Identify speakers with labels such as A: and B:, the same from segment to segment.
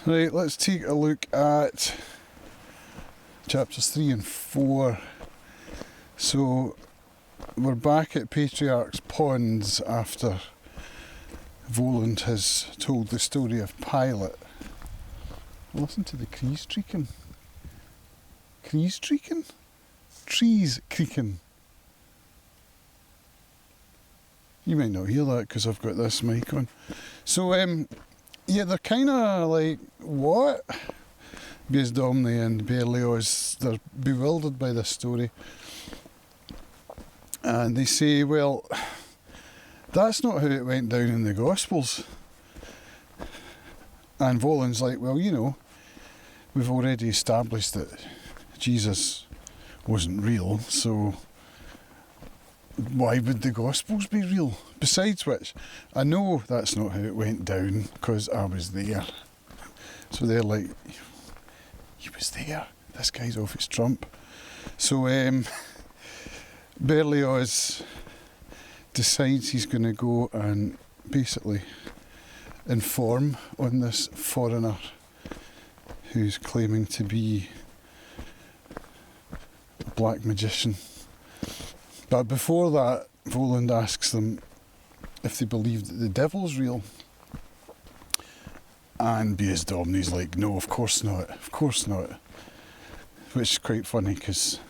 A: Right, let's take a look at chapters 3 and 4. So we're back at Patriarch's Ponds after Voland has told the story of Pilate. Listen to the trees creaking. Trees creaking? Trees creaking. You might not hear that because I've got this mic on. So, yeah, they're kind of like, what? Beelzebub and Berlioz, they're bewildered by this story. And they say, well, that's not how it went down in the Gospels. And Voland's like, well, you know, we've already established that Jesus wasn't real, so why would the Gospels be real? Besides which, I know that's not how it went down because I was there. So they're like, he was there? This guy's off his trump. So Berlioz decides he's going to go and basically inform on this foreigner who's claiming to be a black magician. But before that, Voland asks them if they believe that the devil's real. And Beelzebub's like, no, of course not, of course not. Which is quite funny because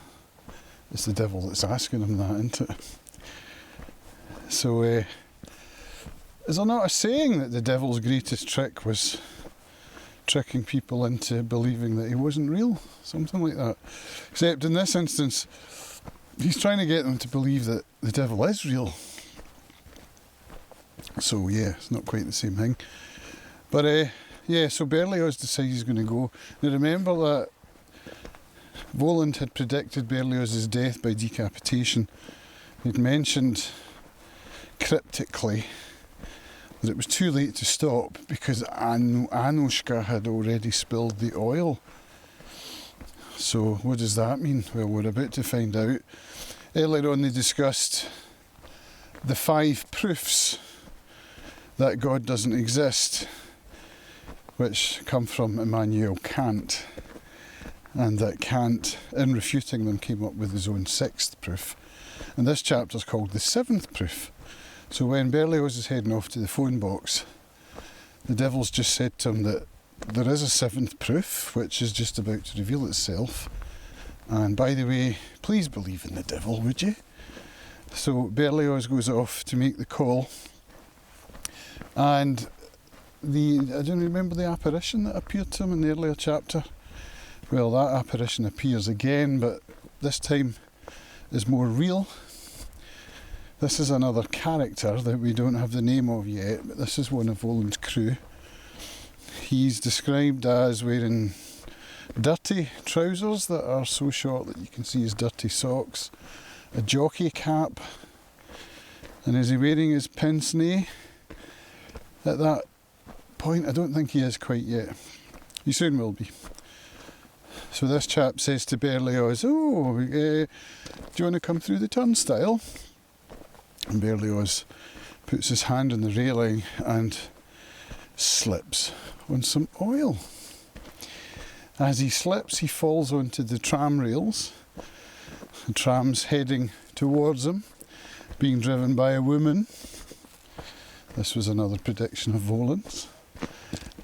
A: it's the devil that's asking him that, isn't it? So, is there not a saying that the devil's greatest trick was tricking people into believing that he wasn't real? Something like that. Except in this instance, he's trying to get them to believe that the devil is real. So yeah, it's not quite the same thing. But yeah, so Berlioz decides he's going to go. Now remember that Voland had predicted Berlioz's death by decapitation. He'd mentioned cryptically that it was too late to stop because Anushka had already spilled the oil. So what does that mean? Well, we're about to find out. Earlier on they discussed the 5 proofs that God doesn't exist, which come from Immanuel Kant, and that Kant, in refuting them, came up with his own 6th proof. And this chapter is called the 7th proof. So when Berlioz is heading off to the phone box, the devil's just said to him that there is a 7th proof, which is just about to reveal itself. And by the way, please believe in the devil, would you? So Berlioz goes off to make the call. And I don't remember the apparition that appeared to him in the earlier chapter. Well, that apparition appears again, but this time is more real. This is another character that we don't have the name of yet, but this is one of Voland's crew. He's described as wearing dirty trousers that are so short that you can see his dirty socks, a jockey cap, and is he wearing his pince-nez? At that point, I don't think he is quite yet. He soon will be. So this chap says to Berlioz, oh, do you want to come through the turnstile? And Berlioz puts his hand on the railing and slips on some oil. As he slips, he falls onto the tram rails. The tram's heading towards him, being driven by a woman. This was another prediction of Voland's.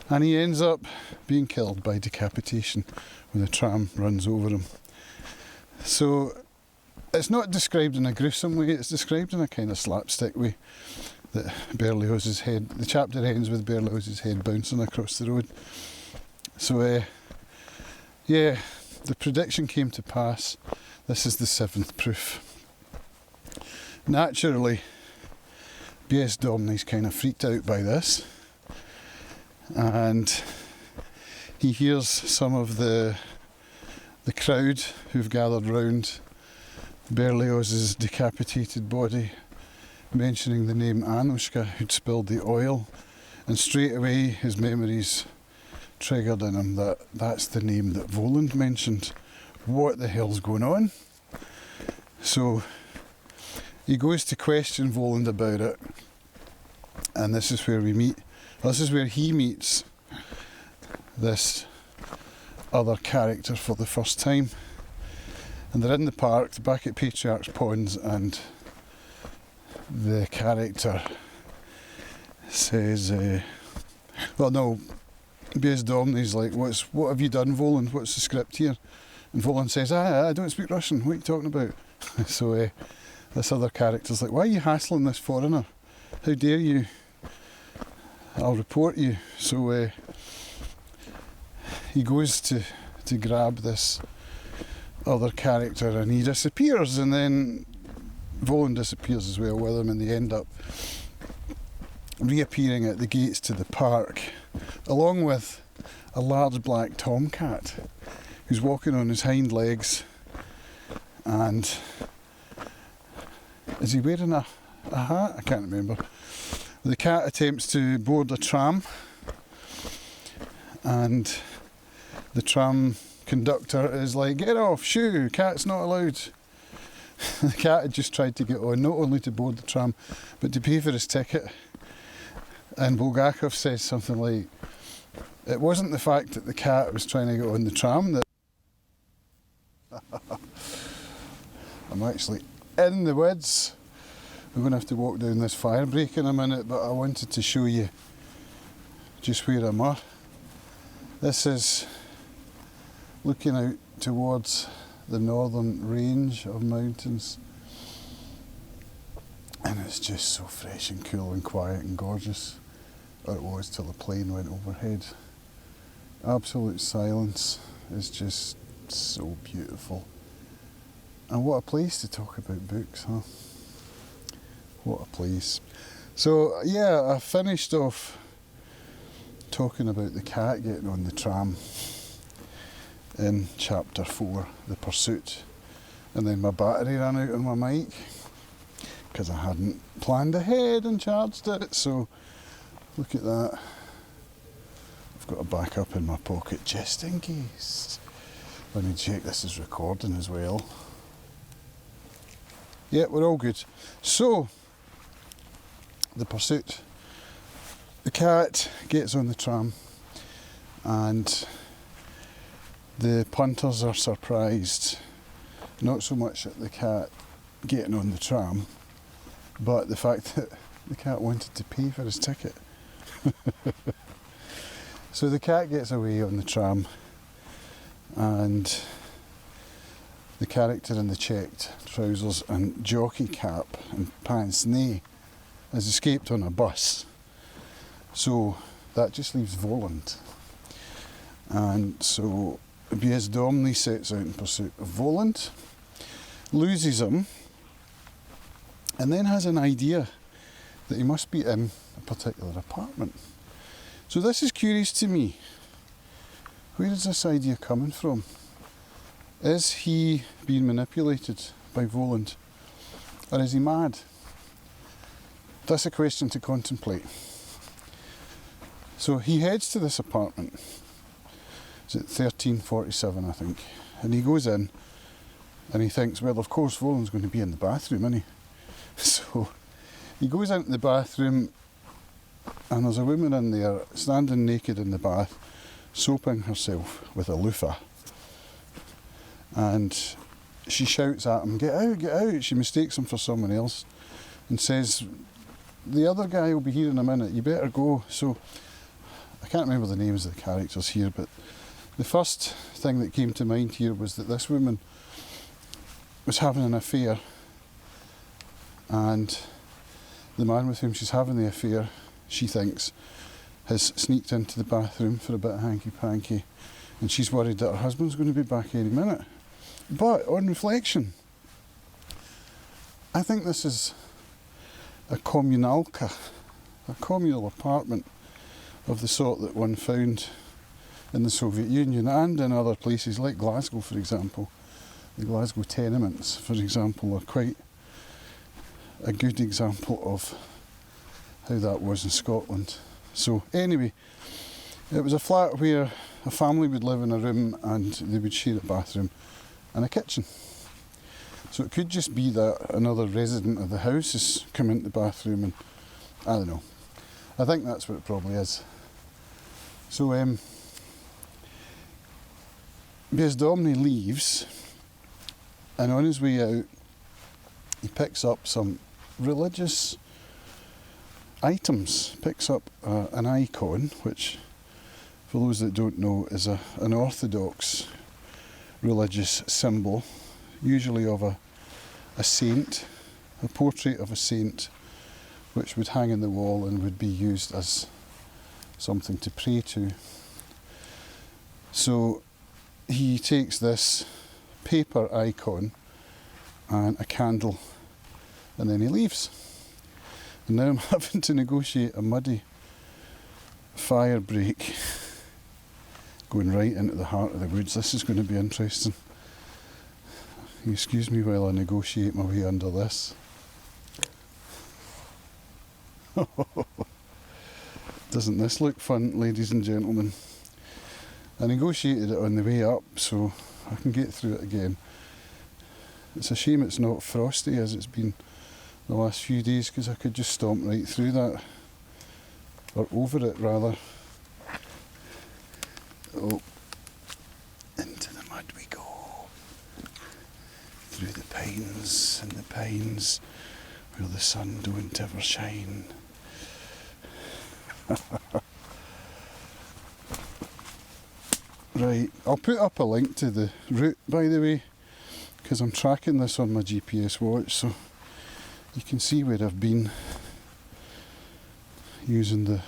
A: And he ends up being killed by decapitation when the tram runs over him. So it's not described in a gruesome way, it's described in a kind of slapstick way. That Berlioz's head, the chapter ends with Berlioz's head bouncing across the road. So yeah, the prediction came to pass. This is the 7th proof. Naturally, Beelzebub's kind of freaked out by this, and he hears some of the crowd who've gathered round Berlioz's decapitated body mentioning the name Anushka, who'd spilled the oil, and straight away his memories triggered in him that that's the name that Voland mentioned. What the hell's going on? So he goes to question Voland about it, and this is where we meet. This is where he meets this other character for the first time. And they're in the park, back at Patriarch's Ponds, and the character says, well no, B.S. Domney's like, what have you done, Voland? What's the script here? And Voland says, I don't speak Russian, what are you talking about? So this other character's like, why are you hassling this foreigner? How dare you? I'll report you. So he goes to grab this other character and he disappears, and then Voland disappears as well with him, and they end up reappearing at the gates to the park, along with a large black tomcat who's walking on his hind legs. And is he wearing a hat? I can't remember. The cat attempts to board a tram, and the tram conductor is like, get off, shoo, cat's not allowed. The cat had just tried to get on, not only to board the tram, but to pay for his ticket. And Bulgakov says something like, it wasn't the fact that the cat was trying to get on the tram that... I'm actually in the woods. We're going to have to walk down this fire break in a minute, but I wanted to show you just where I'm at. This is looking out towards the northern range of mountains, and it's just so fresh and cool and quiet and gorgeous. Or it was till the plane went overhead. Absolute silence is just so beautiful. And what a place to talk about books, huh? What a place. So yeah, I finished off talking about the cat getting on the tram in chapter 4, The Pursuit, and then my battery ran out on my mic because I hadn't planned ahead and charged it. So look at that. I've got a backup in my pocket just in case. Let me check this is recording as well. Yeah, we're all good. So, The Pursuit. The cat gets on the tram, and the punters are surprised, not so much at the cat getting on the tram, but the fact that the cat wanted to pay for his ticket. So the cat gets away on the tram, and the character in the checked trousers and jockey cap and pince nez has escaped on a bus. So that just leaves Voland. And so B.S. Domney sets out in pursuit of Voland, loses him, and then has an idea that he must be in a particular apartment. So this is curious to me. Where is this idea coming from? Is he being manipulated by Voland, or is he mad? That's a question to contemplate. So he heads to this apartment. It's at 1347, I think. And he goes in and he thinks, well, of course, Voland's going to be in the bathroom, isn't he? So he goes into the bathroom, and there's a woman in there standing naked in the bath, soaping herself with a loofah. And she shouts at him, get out, get out. She mistakes him for someone else and says, the other guy will be here in a minute, you better go. So I can't remember the names of the characters here, but the first thing that came to mind here was that this woman was having an affair, and the man with whom she's having the affair, she thinks, has sneaked into the bathroom for a bit of hanky-panky, and she's worried that her husband's going to be back any minute. But on reflection, I think this is a communalka, a communal apartment of the sort that one found in the Soviet Union and in other places like Glasgow, for example. The Glasgow tenements, for example, are quite a good example of how that was in Scotland. So anyway, it was a flat where a family would live in a room and they would share a bathroom and a kitchen. So it could just be that another resident of the house has come into the bathroom, and I don't know. I think that's what it probably is. So Bezdamni leaves, and on his way out he picks up some religious items, picks up an icon, which for those that don't know is an orthodox religious symbol, usually of a saint, a portrait of a saint, which would hang in the wall and would be used as something to pray to. So he takes this paper icon and a candle, and then he leaves. And now I'm having to negotiate a muddy fire break going right into the heart of the woods. This is going to be interesting. Excuse me while I negotiate my way under this. Doesn't this look fun, ladies and gentlemen? I negotiated it on the way up so I can get through it again. It's a shame it's not frosty as it's been the last few days, because I could just stomp right through that, or over it rather. Oh, into the mud we go, through the pines and the pines where the sun don't ever shine. Right, I'll put up a link to the route, by the way, because I'm tracking this on my GPS watch, so you can see where I've been using the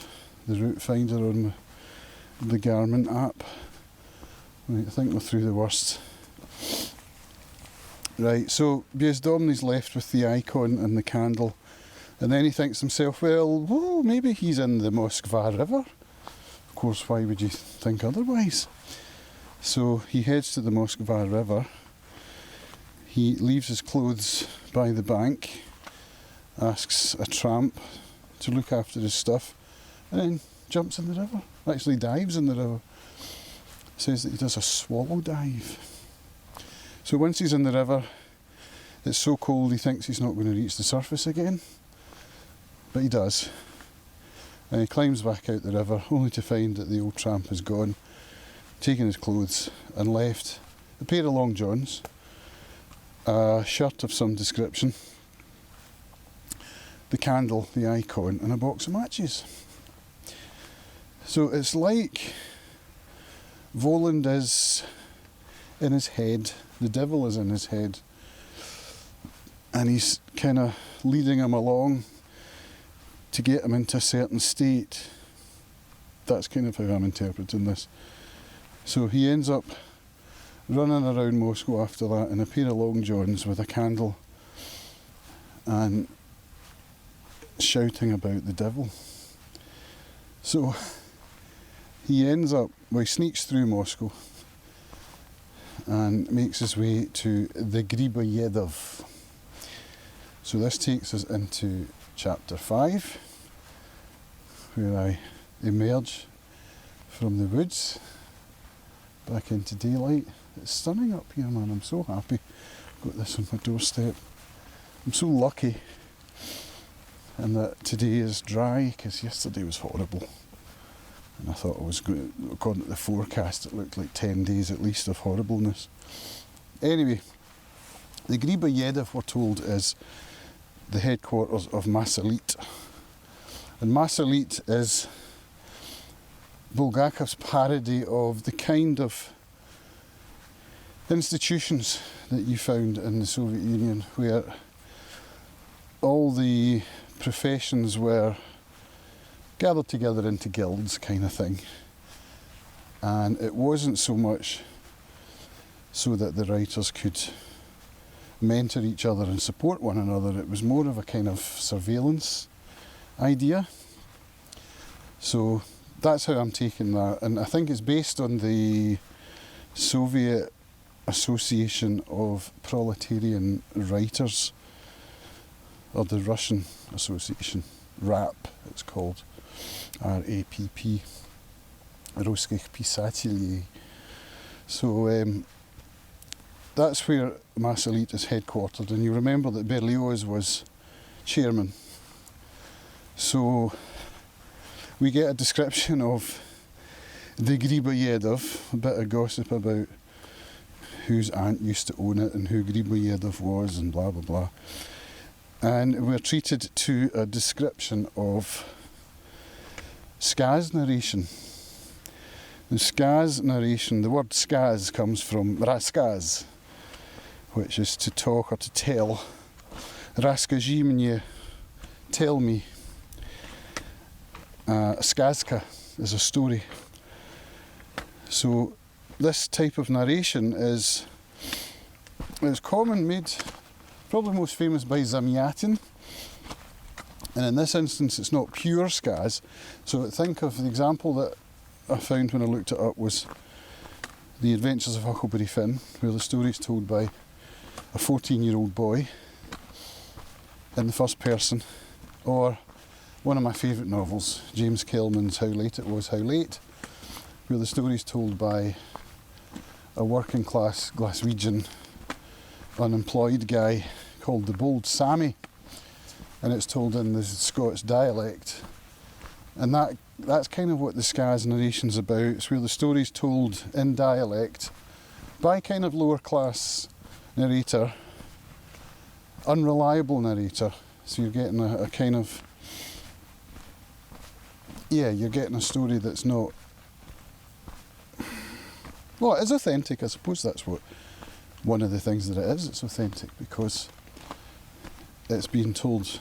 A: route finder on the Garmin app. Right, I think we're through the worst. Right, so Bezdamni's left with the icon and the candle, and then he thinks to himself, well, whoa, maybe he's in the Moskva River. Of course, why would you think otherwise? So he heads to the Moskva River. He leaves his clothes by the bank, asks a tramp to look after his stuff, and then jumps in the river. Actually dives in the river. Says that he does a swallow dive. So once he's in the river, it's so cold he thinks he's not going to reach the surface again. But he does. And he climbs back out the river, only to find that the old tramp is gone, taken his clothes and left a pair of long johns, a shirt of some description, the candle, the icon, and a box of matches. So it's like Voland is in his head, the devil is in his head, and he's kind of leading him along to get him into a certain state. That's kind of how I'm interpreting this. So he ends up running around Moscow after that in a pair of long johns with a candle and shouting about the devil. So he ends up, well, he sneaks through Moscow and makes his way to the Griboyedov. So this takes us into chapter 5, where I emerge from the woods back into daylight. It's stunning up here, man. I'm so happy I've got this on my doorstep. I'm so lucky, and that today is dry, because yesterday was horrible. And I thought I was going to, according to the forecast, it looked like 10 days at least of horribleness. Anyway, the Griboyedov, we're told, is the headquarters of Masalit. And Masalit is Bulgakov's parody of the kind of institutions that you found in the Soviet Union, where all the professions were gathered together into guilds, kind of thing. And it wasn't so much so that the writers could mentor each other and support one another, it was more of a kind of surveillance idea. So that's how I'm taking that, and I think it's based on the Soviet Association of Proletarian Writers, or the Russian Association, RAP it's called, R-A-P-P, Russkих Pisatelей. So that's where Masalit is headquartered, and you remember that Berlioz was chairman. So we get a description of the Griboyedov, a bit of gossip about whose aunt used to own it and who Griboyedov was and blah blah blah. And we're treated to a description of Skaz narration. The Skaz narration, the word Skaz comes from Raskaz, which is to talk or to tell. Raskaji mnie, tell me. Skazka is a story. So this type of narration is common, made probably most famous by Zamyatin, and in this instance it's not pure Skaz. So think of the example that I found when I looked it up was The Adventures of Huckleberry Finn, where the story is told by a 14-year-old boy in the first person, or one of my favourite novels, James Kelman's How Late It Was, How Late, where the story is told by a working class Glaswegian unemployed guy called the Bold Sammy, and it's told in the Scots dialect, and that's kind of what the Skaz narration's about. It's where the story's told in dialect by kind of lower class narrator, unreliable narrator, so you're getting a kind of, yeah, you're getting a story that's not, well, it is authentic. I suppose that's what one of the things that it is. It's authentic because it's being told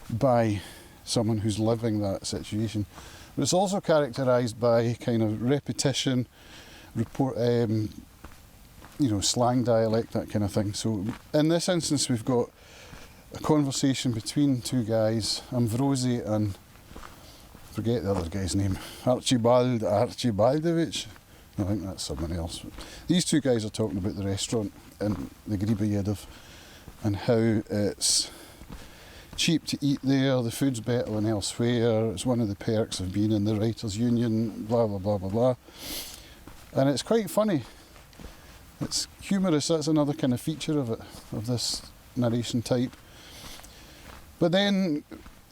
A: by someone who's living that situation. But it's also characterised by kind of repetition, slang dialect, that kind of thing. So in this instance we've got a conversation between two guys, Ambrosi and, forget the other guy's name, Archibaldovich. I think that's someone else. But these two guys are talking about the restaurant in the Griboyedov and how it's cheap to eat there, the food's better than elsewhere, it's one of the perks of being in the Writers' Union, blah blah blah blah blah. And it's quite funny. It's humorous, that's another kind of feature of it, of this narration type. But then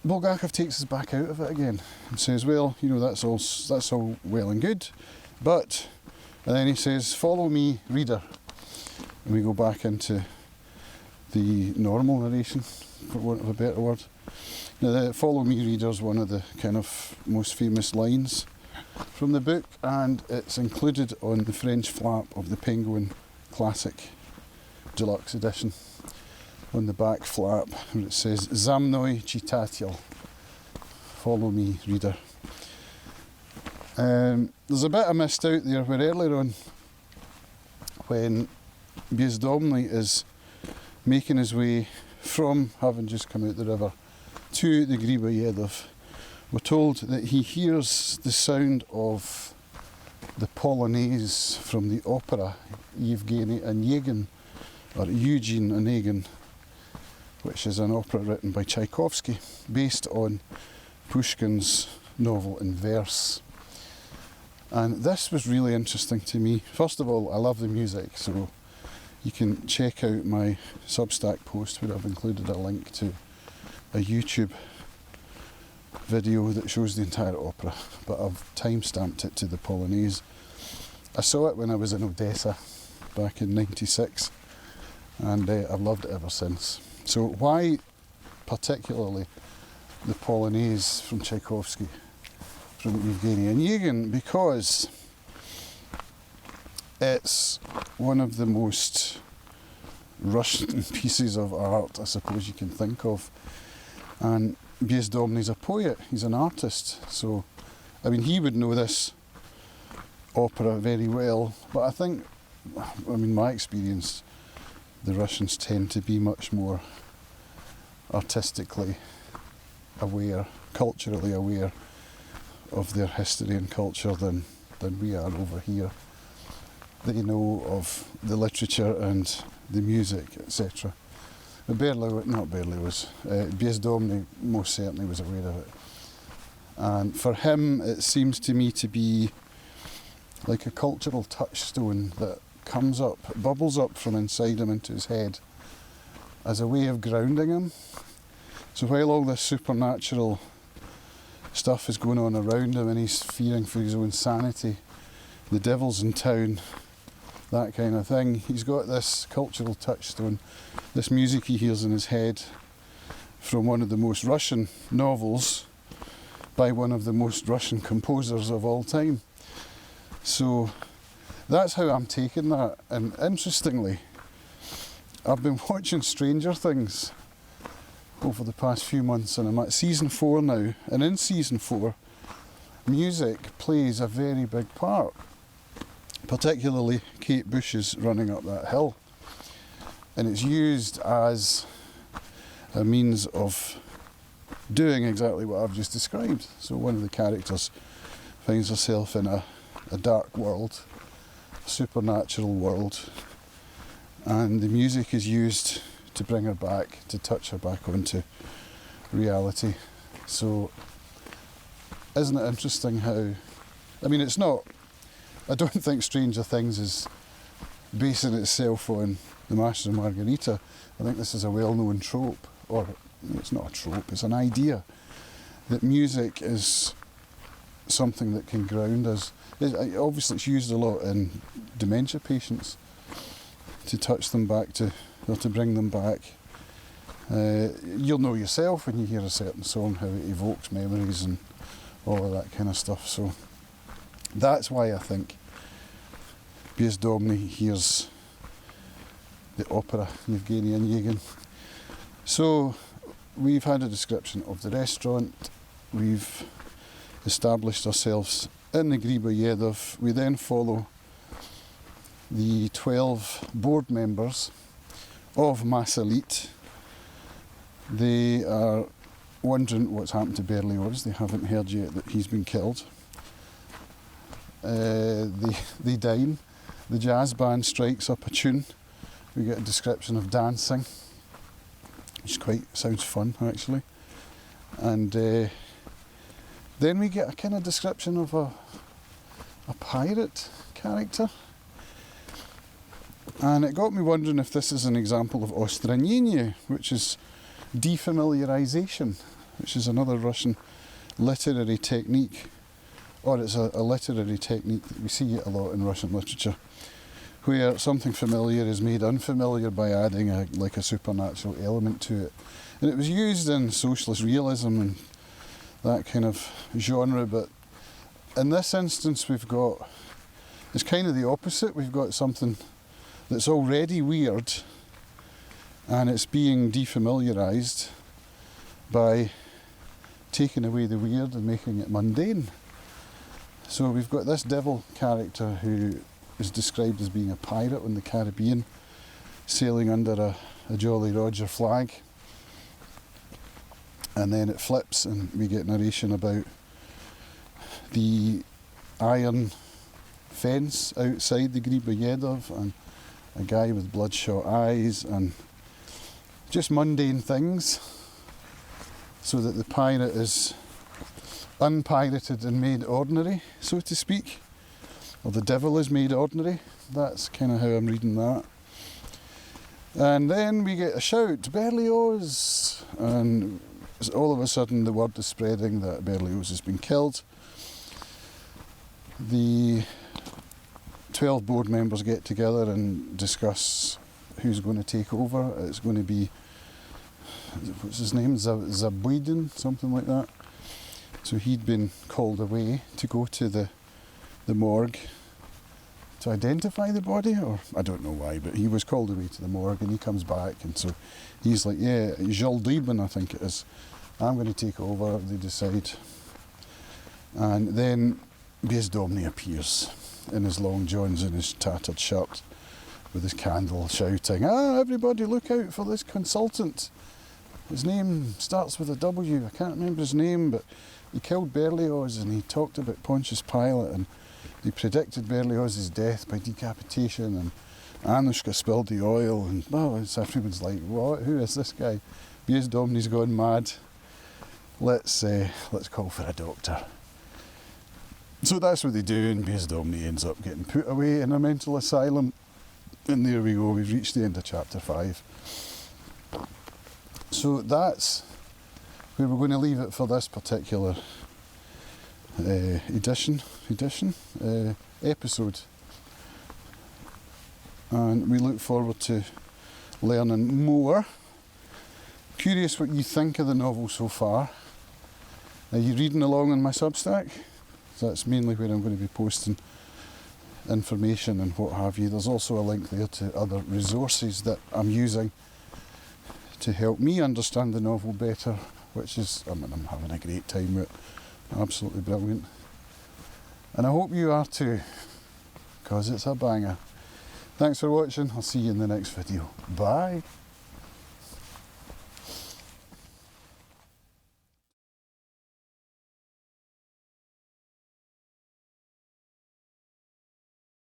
A: Bulgakov takes us back out of it again and says, well, that's all well and good, but, and then he says, follow me, reader. And we go back into the normal narration, for want of a better word. Now, the follow me, reader is one of the kind of most famous lines from the book, and it's included on the French flap of the Penguin Classic Deluxe Edition. On the back flap, where it says, "За мной, читатель," follow me, reader. There's a bit I missed out there where earlier on, when Bezdomny is making his way from having just come out the river to the Griboyedov, we're told that he hears the sound of the Polonaise from the opera Yevgeny Onegin, or Eugene Onegin, which is an opera written by Tchaikovsky, based on Pushkin's novel in verse. And this was really interesting to me. First of all, I love the music, so you can check out my Substack post where I've included a link to a YouTube video that shows the entire opera, but I've time-stamped it to the Polonaise. I saw it when I was in Odessa back in '96, and I've loved it ever since. So why particularly the Polonaise from Tchaikovsky, from Yevgeny Onegin? Because it's one of the most Russian pieces of art I suppose you can think of. And Bezdomny's a poet, he's an artist, so I mean he would know this opera very well, but I think, my experience, the Russians tend to be much more artistically aware, culturally aware of their history and culture than we are over here. They know of the literature and the music, etc. But Bezdomny most certainly was aware of it. And for him, it seems to me to be like a cultural touchstone that comes up, bubbles up from inside him into his head as a way of grounding him. So while all this supernatural stuff is going on around him and he's fearing for his own sanity, the devil's in town that kind of thing. He's got this cultural touchstone, this music he hears in his head from one of the most Russian novels by one of the most Russian composers of all time. So that's how I'm taking that. And interestingly, I've been watching Stranger Things over the past few months, and I'm at season 4 now, and in season 4 music plays a very big part, particularly Kate Bush's Running Up That Hill, and it's used as a means of doing exactly what I've just described. So one of the characters finds herself in a dark world, a supernatural world, and the music is used to bring her back, to touch her back onto reality. So isn't it interesting how, I mean, it's not, I don't think Stranger Things is basing itself on The Master and Margarita. I think this is a well-known trope, or it's not a trope, it's an idea that music is something that can ground us. Obviously it's used a lot in dementia patients to touch them back to, or to bring them back. You'll know yourself when you hear a certain song how it evokes memories and all of that kind of stuff. So that's why I think Piers Domney hears the opera Yevgeny Onegin. So we've had a description of the restaurant, we've established ourselves in the Griboyedov. We then follow the 12 board members of Massalit. They are wondering what's happened to Berlioz. They haven't heard yet that he's been killed. They dine. The jazz band strikes up a tune. We get a description of dancing, which sounds fun actually. And then we get a kind of description of a pirate character. And it got me wondering if this is an example of ostranение, which is defamiliarization, which is another Russian literary technique, or it's a literary technique that we see a lot in Russian literature, where something familiar is made unfamiliar by adding a supernatural element to it. And it was used in socialist realism and that kind of genre, but in this instance it's kind of the opposite. We've got something that's already weird and it's being defamiliarized by taking away the weird and making it mundane. So we've got this devil character who is described as being a pirate on the Caribbean, sailing under a Jolly Roger flag. And then it flips and we get narration about the iron fence outside the Griboyedov and a guy with bloodshot eyes and just mundane things, so that the pirate is unpirated and made ordinary, so to speak, or the devil is made ordinary. That's kind of how I'm reading that. And then we get a shout, Berlioz, and all of a sudden the word is spreading that Berlioz has been killed. The 12 board members get together and discuss who's going to take over. It's going to be, what's his name, Zabuidin, something like that. So he'd been called away to go to the morgue to identify the body, or I don't know why, but he was called away to the morgue and he comes back, and so he's like, yeah, Jaldibin, I think it is, I'm going to take over, they decide. And then Piers Domney appears in his long johns and his tattered shirt with his candle, shouting, everybody look out for this consultant. His name starts with a W, I can't remember his name, but he killed Berlioz and he talked about Pontius Pilate and he predicted Berlioz's death by decapitation, and Anushka spilled the oil, and everyone's like, what? Who is this guy? Piers Domney's gone mad. Let's call for a doctor. So that's what they do, and Piers Domney ends up getting put away in a mental asylum. And there we go, we've reached the end of chapter 5. So that's where we're going to leave it for this particular episode. and we look forward to learning more. Curious what you think of the novel so far. Are you reading along on my Substack? So that's mainly where I'm going to be posting information and what have you. There's also a link there to other resources that I'm using to help me understand the novel better, which is, I'm having a great time with it. Absolutely brilliant. And I hope you are too, because it's a banger. Thanks for watching. I'll see you in the next video. Bye.